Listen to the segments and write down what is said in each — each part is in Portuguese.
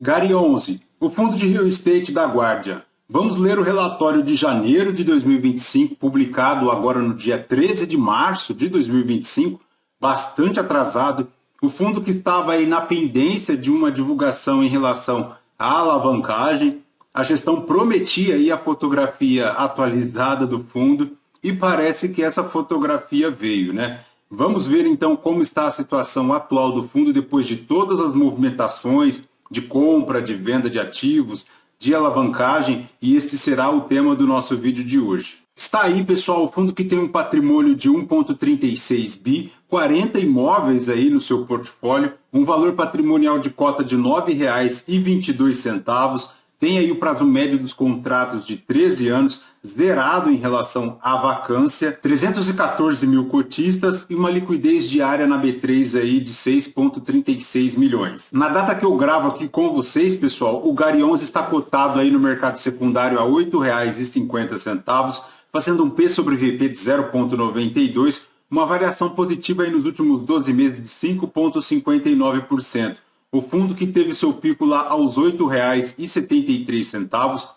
Gary 11, o Fundo de Real Estate da Guardian. Vamos ler o relatório de janeiro de 2025, publicado agora no dia 13 de março de 2025, bastante atrasado. O fundo que estava aí na pendência de uma divulgação em relação à alavancagem. A gestão prometia aí a fotografia atualizada do fundo e parece que essa fotografia veio, né? Vamos ver então como está a situação atual do fundo depois de todas as movimentações de compra, de venda de ativos, de alavancagem, e este será o tema do nosso vídeo de hoje. Está aí, pessoal, o fundo que tem um patrimônio de 1,36 bi, 40 imóveis aí no seu portfólio, um valor patrimonial de cota de R$ 9,22, tem aí o prazo médio dos contratos de 13 anos, zerado em relação à vacância, 314 mil cotistas e uma liquidez diária na B3 aí de 6,36 milhões. Na data que eu gravo aqui com vocês, pessoal, o Gary 11 está cotado aí no mercado secundário a R$ 8,50, fazendo um P sobre VP de 0,92, uma variação positiva aí nos últimos 12 meses de 5,59%. O fundo que teve seu pico lá aos R$ 8,73,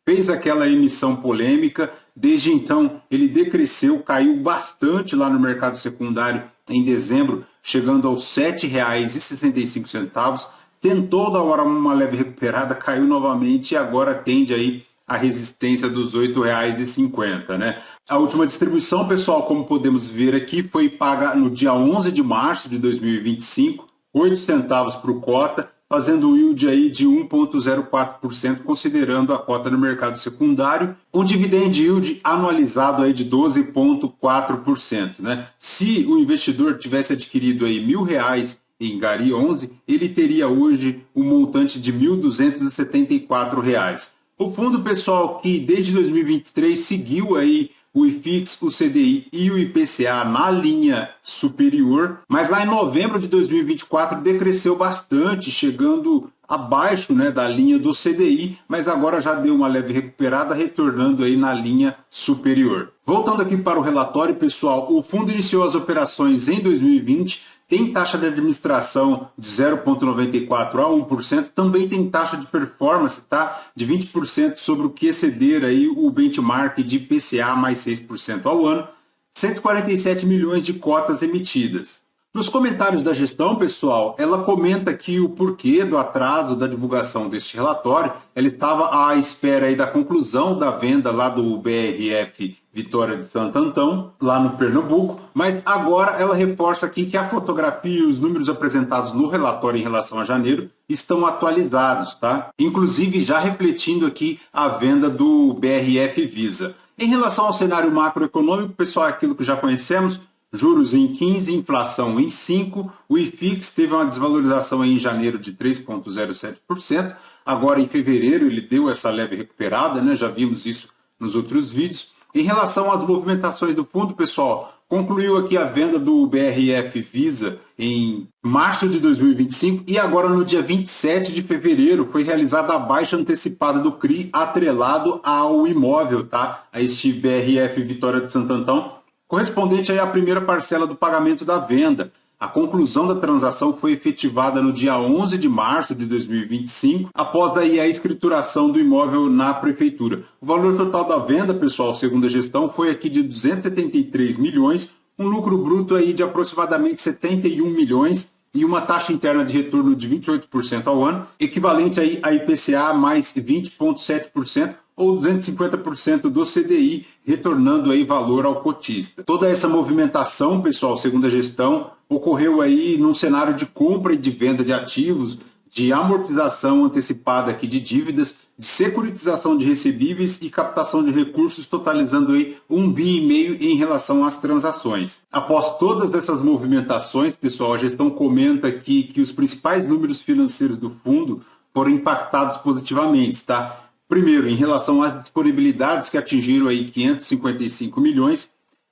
fez aquela emissão polêmica, desde então ele decresceu, caiu bastante lá no mercado secundário em dezembro, chegando aos R$ 7,65, tentou dar uma leve recuperada, caiu novamente e agora tende aí a resistência dos R$ 8,50, né? A última distribuição, pessoal, como podemos ver aqui, foi paga no dia 11 de março de 2025, 8 centavos por cota, fazendo um yield aí de 1,04%, considerando a cota no mercado secundário, um dividend yield anualizado aí de 12,4%, né? Se o investidor tivesse adquirido aí R$ 1.000 em Gary 11, ele teria hoje um montante de R$ 1.274. O fundo, pessoal, que desde 2023 seguiu aí o IFIX, o CDI e o IPCA na linha superior, mas lá em novembro de 2024 decresceu bastante, chegando abaixo, né, da linha do CDI, mas agora já deu uma leve recuperada, retornando aí na linha superior. Voltando aqui para o relatório, pessoal, o fundo iniciou as operações em 2020, tem taxa de administração de 0,94% a 1%, também tem taxa de performance, tá, de 20% sobre o que exceder aí o benchmark de IPCA mais 6% ao ano, 147 milhões de cotas emitidas. Nos comentários da gestão, pessoal, ela comenta que o porquê do atraso da divulgação deste relatório, ela estava à espera aí da conclusão da venda lá do BRF Vitória de Santo Antão, lá no Pernambuco, mas agora ela reforça aqui que a fotografia e os números apresentados no relatório em relação a janeiro estão atualizados, tá? Inclusive já refletindo aqui a venda do BRF Visa. Em relação ao cenário macroeconômico, pessoal, é aquilo que já conhecemos, juros em 15, inflação em 5, o IFIX teve uma desvalorização em janeiro de 3,07%, agora em fevereiro ele deu essa leve recuperada, né? Já vimos isso nos outros vídeos. Em relação às movimentações do fundo, pessoal, concluiu aqui a venda do BRF Visa em março de 2025 e agora no dia 27 de fevereiro foi realizada a baixa antecipada do CRI atrelado ao imóvel, tá? A este BRF Vitória de Santo Antão, correspondente aí à primeira parcela do pagamento da venda. A conclusão da transação foi efetivada no dia 11 de março de 2025, após daí a escrituração do imóvel na prefeitura. O valor total da venda, pessoal, segundo a gestão, foi aqui de 273 milhões, um lucro bruto aí de aproximadamente 71 milhões e uma taxa interna de retorno de 28% ao ano, equivalente aí a IPCA mais 20,7%, ou 250% do CDI, retornando aí valor ao cotista. Toda essa movimentação, pessoal, segundo a gestão, ocorreu aí num cenário de compra e de venda de ativos, de amortização antecipada aqui de dívidas, de securitização de recebíveis e captação de recursos, totalizando aí 1,5 bi em relação às transações. Após todas essas movimentações, pessoal, a gestão comenta aqui que os principais números financeiros do fundo foram impactados positivamente, tá? Primeiro, em relação às disponibilidades que atingiram aí 555 milhões,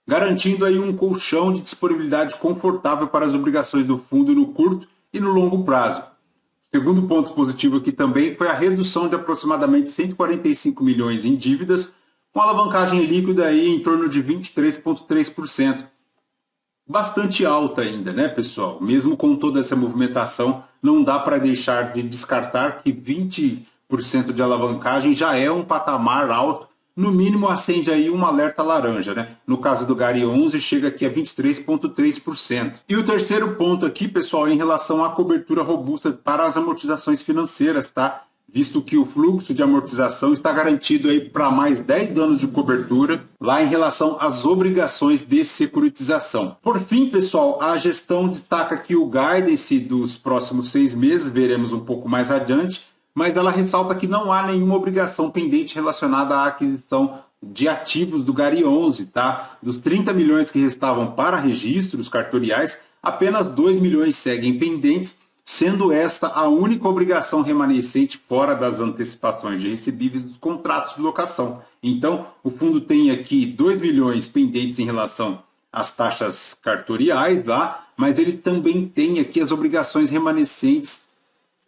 garantindo aí um colchão de disponibilidade confortável para as obrigações do fundo no curto e no longo prazo. O segundo ponto positivo aqui também foi a redução de aproximadamente 145 milhões em dívidas, com alavancagem líquida aí em torno de 23,3%. bastante alta ainda, né, pessoal? Mesmo com toda essa movimentação, não dá para deixar de descartar que 20% de alavancagem já é um patamar alto. No mínimo acende aí um alerta laranja, né? No caso do Gari 11 chega aqui a 23,3%. E o terceiro ponto aqui, pessoal, em relação à cobertura robusta para as amortizações financeiras, tá? Visto que o fluxo de amortização está garantido aí para mais 10 anos de cobertura, lá em relação às obrigações de securitização. Por fim, pessoal, a gestão destaca que o guidance dos próximos 6 meses, veremos um pouco mais adiante, mas ela ressalta que não há nenhuma obrigação pendente relacionada à aquisição de ativos do Gari 11, tá? Dos 30 milhões que restavam para registros cartoriais, apenas 2 milhões seguem pendentes, sendo esta a única obrigação remanescente fora das antecipações de recebíveis dos contratos de locação. Então, o fundo tem aqui 2 milhões pendentes em relação às taxas cartoriais lá, mas ele também tem aqui as obrigações remanescentes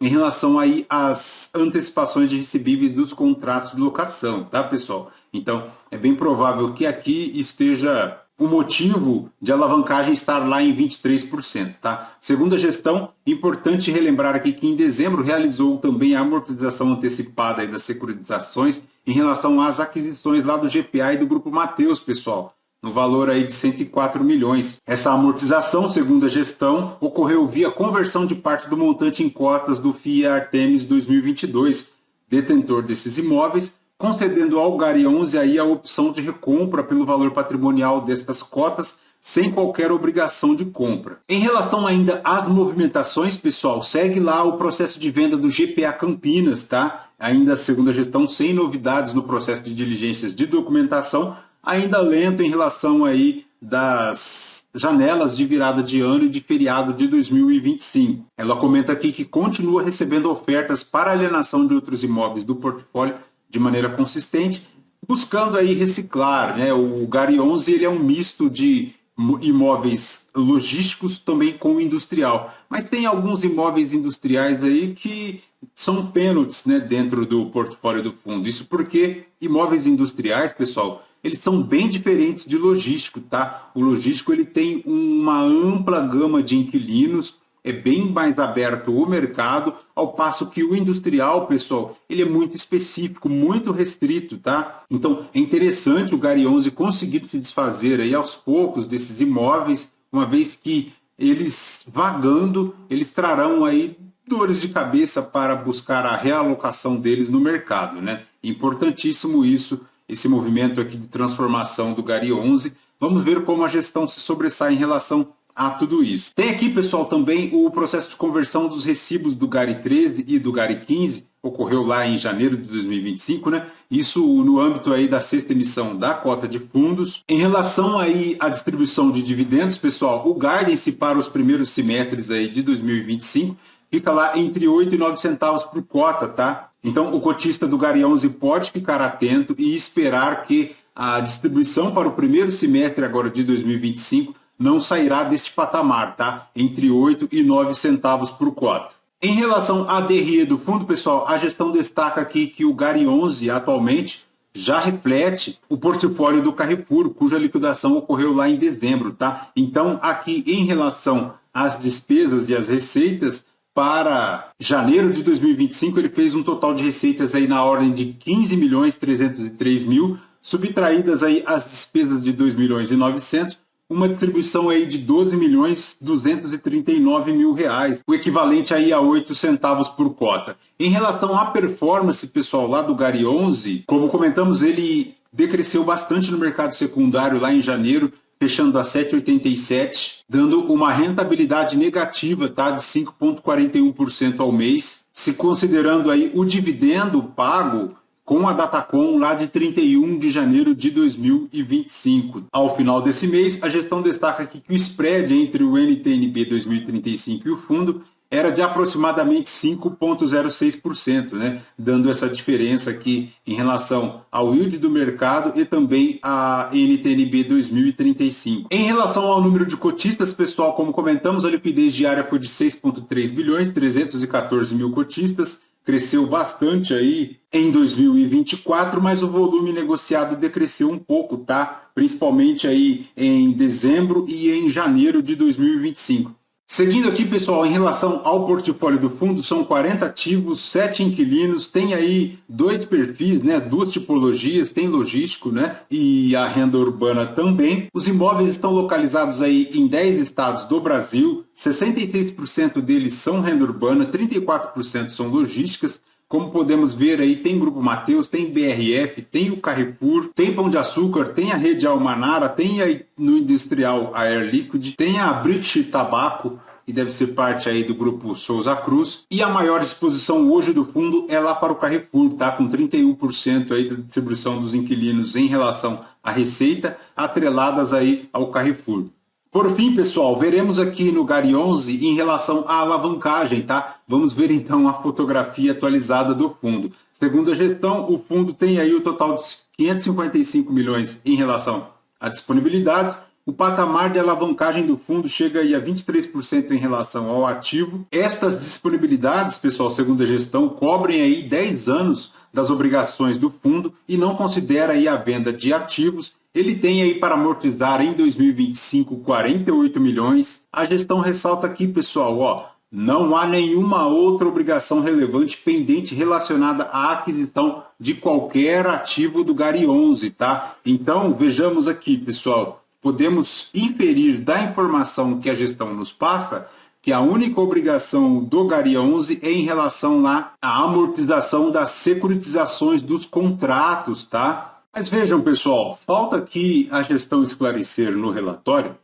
em relação aí às antecipações de recebíveis dos contratos de locação, tá, pessoal? Então, é bem provável que aqui esteja o motivo de alavancagem estar lá em 23%, tá? Segundo a gestão, importante relembrar aqui que em dezembro realizou também a amortização antecipada aí das securitizações em relação às aquisições lá do GPA e do Grupo Mateus, pessoal, no valor aí de 104 milhões. Essa amortização, segundo a gestão, ocorreu via conversão de parte do montante em cotas do FIA Artemis 2022, detentor desses imóveis, concedendo ao Gari 11 aí a opção de recompra pelo valor patrimonial destas cotas, sem qualquer obrigação de compra. Em relação ainda às movimentações, pessoal, segue lá o processo de venda do GPA Campinas, tá? Ainda segundo a gestão, sem novidades no processo de diligências de documentação, ainda lento em relação aí das janelas de virada de ano e de feriado de 2025. Ela comenta aqui que continua recebendo ofertas para alienação de outros imóveis do portfólio de maneira consistente, buscando aí reciclar, né? O Gari 11 ele é um misto de imóveis logísticos também com industrial, mas tem alguns imóveis industriais aí que são pênaltis, né, dentro do portfólio do fundo. Isso porque imóveis industriais, pessoal, eles são bem diferentes de logístico, tá? O logístico ele tem uma ampla gama de inquilinos, é bem mais aberto o mercado, ao passo que o industrial, pessoal, ele é muito específico, muito restrito, tá? Então, é interessante o Gari 11 conseguir se desfazer aí aos poucos desses imóveis, uma vez que eles, vagando, eles trarão aí dores de cabeça para buscar a realocação deles no mercado, né? Importantíssimo isso, esse movimento aqui de transformação do Gari 11. Vamos ver como a gestão se sobressai em relação a tudo isso. Tem aqui, pessoal, também o processo de conversão dos recibos do Gari 13 e do Gari 15, ocorreu lá em janeiro de 2025, né? Isso no âmbito aí da sexta emissão da cota de fundos. Em relação aí à distribuição de dividendos, pessoal, o guidance para os primeiros semestres aí de 2025 fica lá entre 8 e 9 centavos por cota, tá? Então, o cotista do Gari 11 pode ficar atento e esperar que a distribuição para o primeiro semestre agora de 2025 não sairá deste patamar, tá? Entre 8 e 9 centavos por cota. Em relação à DRE do fundo, pessoal, a gestão destaca aqui que o Gari 11 atualmente já reflete o portfólio do Carrefour, cuja liquidação ocorreu lá em dezembro, tá? Então, aqui em relação às despesas e às receitas, para janeiro de 2025, ele fez um total de receitas aí na ordem de 15.303.000, subtraídas aí as despesas de 2.900.000, uma distribuição aí de 12.239.000 reais, o equivalente aí a 8 centavos por cota. Em relação à performance, pessoal, lá do Gari 11, como comentamos, ele decresceu bastante no mercado secundário lá em janeiro, fechando a 7,87, dando uma rentabilidade negativa, tá, de 5,41% ao mês, se considerando aí o dividendo pago com a Datacom lá de 31 de janeiro de 2025. Ao final desse mês, a gestão destaca aqui que o spread entre o NTNB 2035 e o fundo era de aproximadamente 5,06%, né? Dando essa diferença aqui em relação ao yield do mercado e também a NTNB 2035. Em relação ao número de cotistas, pessoal, como comentamos, a liquidez diária foi de 6,3 bilhões, 314 mil cotistas, cresceu bastante aí em 2024, mas o volume negociado decresceu um pouco, tá? Principalmente aí em dezembro e em janeiro de 2025. Seguindo aqui, pessoal, em relação ao portfólio do fundo, são 40 ativos, 7 inquilinos, tem aí dois perfis, né, duas tipologias, tem logístico, né, e a renda urbana também. Os imóveis estão localizados aí em 10 estados do Brasil, 66% deles são renda urbana, 34% são logísticas. Como podemos ver aí, tem Grupo Mateus, tem BRF, tem o Carrefour, tem Pão de Açúcar, tem a Rede Almanara, tem aí no Industrial a Air Liquid, tem a British Tabaco, que deve ser parte aí do Grupo Souza Cruz. E a maior exposição hoje do fundo é lá para o Carrefour, tá? Com 31% aí da distribuição dos inquilinos em relação à receita, atreladas aí ao Carrefour. Por fim, pessoal, veremos aqui no GARI 11 em relação à alavancagem, tá? Vamos ver então a fotografia atualizada do fundo. Segundo a gestão, o fundo tem aí o total de 555 milhões em relação a disponibilidades. O patamar de alavancagem do fundo chega aí a 23% em relação ao ativo. Estas disponibilidades, pessoal, segundo a gestão, cobrem aí 10 anos das obrigações do fundo e não considera aí a venda de ativos. Ele tem aí para amortizar em 2025 48 milhões. A gestão ressalta aqui, pessoal, ó, não há nenhuma outra obrigação relevante pendente relacionada à aquisição de qualquer ativo do GARI 11, tá? Então, vejamos aqui, pessoal, podemos inferir da informação que a gestão nos passa que a única obrigação do GARI 11 é em relação lá à amortização das securitizações dos contratos, tá? Mas vejam, pessoal, falta aqui a gestão esclarecer no relatório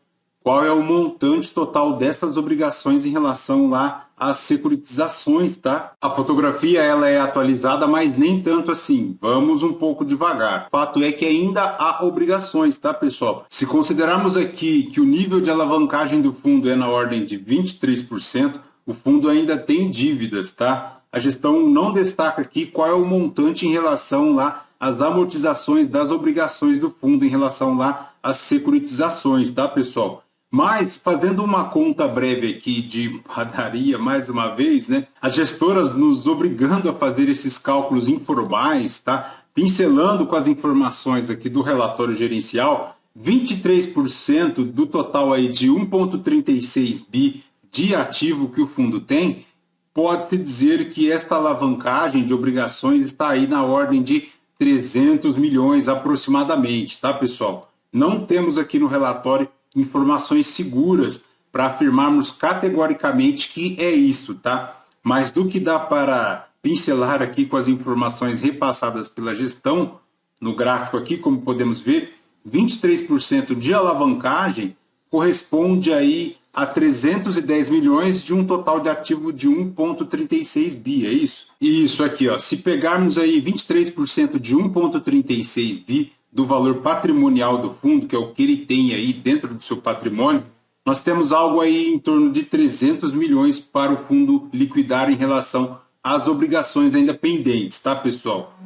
qual é o montante total dessas obrigações em relação lá às securitizações, tá? A fotografia ela é atualizada, mas nem tanto assim. Vamos um pouco devagar. O fato é que ainda há obrigações, tá, pessoal? Se considerarmos aqui que o nível de alavancagem do fundo é na ordem de 23%, o fundo ainda tem dívidas, tá? A gestão não destaca aqui qual é o montante em relação lá as amortizações das obrigações do fundo em relação lá às securitizações, tá, pessoal? Mas, fazendo uma conta breve aqui de padaria, mais uma vez, né? As gestoras nos obrigando a fazer esses cálculos informais, tá? Pincelando com as informações aqui do relatório gerencial, 23% do total aí de 1,36 bi de ativo que o fundo tem, pode-se dizer que esta alavancagem de obrigações está aí na ordem de 300 milhões aproximadamente, tá, pessoal? Não temos aqui no relatório informações seguras para afirmarmos categoricamente que é isso, tá? Mas do que dá para pincelar aqui com as informações repassadas pela gestão, no gráfico aqui, como podemos ver, 23% de alavancagem corresponde aí a 310 milhões de um total de ativo de 1,36 bi, é isso? Isso aqui, ó, se pegarmos aí 23% de 1,36 bi do valor patrimonial do fundo, que é o que ele tem aí dentro do seu patrimônio, nós temos algo aí em torno de 300 milhões para o fundo liquidar em relação às obrigações ainda pendentes, tá, pessoal?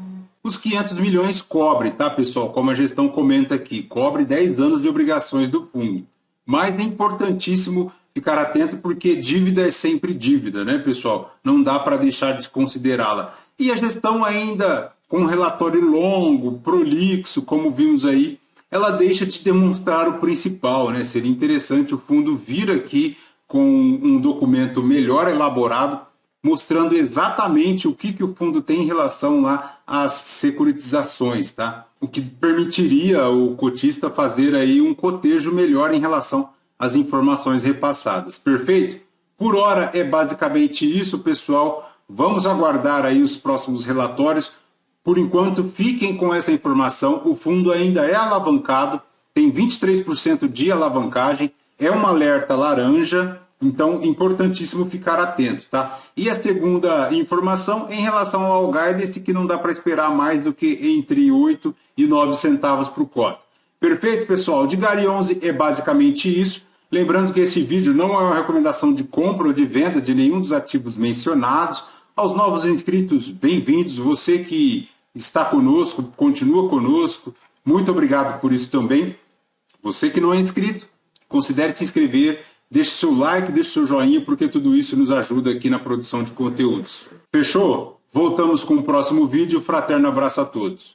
Os 500 milhões cobre, tá, pessoal? Como a gestão comenta aqui, cobre 10 anos de obrigações do fundo. Mas é importantíssimo ficar atento porque dívida é sempre dívida, né, pessoal? Não dá para deixar de considerá-la. E a gestão ainda, com um relatório longo, prolixo, como vimos aí, ela deixa de demonstrar o principal, né? Seria interessante o fundo vir aqui com um documento melhor elaborado, mostrando exatamente o que o fundo tem em relação lá às securitizações, tá? O que permitiria o cotista fazer aí um cotejo melhor em relação às informações repassadas. Perfeito? Por hora é basicamente isso, pessoal. Vamos aguardar aí os próximos relatórios. Por enquanto, fiquem com essa informação. O fundo ainda é alavancado, tem 23% de alavancagem, é uma alerta laranja. Então, importantíssimo ficar atento, tá? E a segunda informação em relação ao guidance, que não dá para esperar mais do que entre 8 e 9 centavos por cota. Perfeito, pessoal? De GARI 11 é basicamente isso. Lembrando que esse vídeo não é uma recomendação de compra ou de venda de nenhum dos ativos mencionados. Aos novos inscritos, bem-vindos. Você que está conosco, continua conosco, muito obrigado por isso também. Você que não é inscrito, considere se inscrever. Deixe seu like, deixe seu joinha, porque tudo isso nos ajuda aqui na produção de conteúdos. Fechou? Voltamos com o próximo vídeo. Fraterno abraço a todos.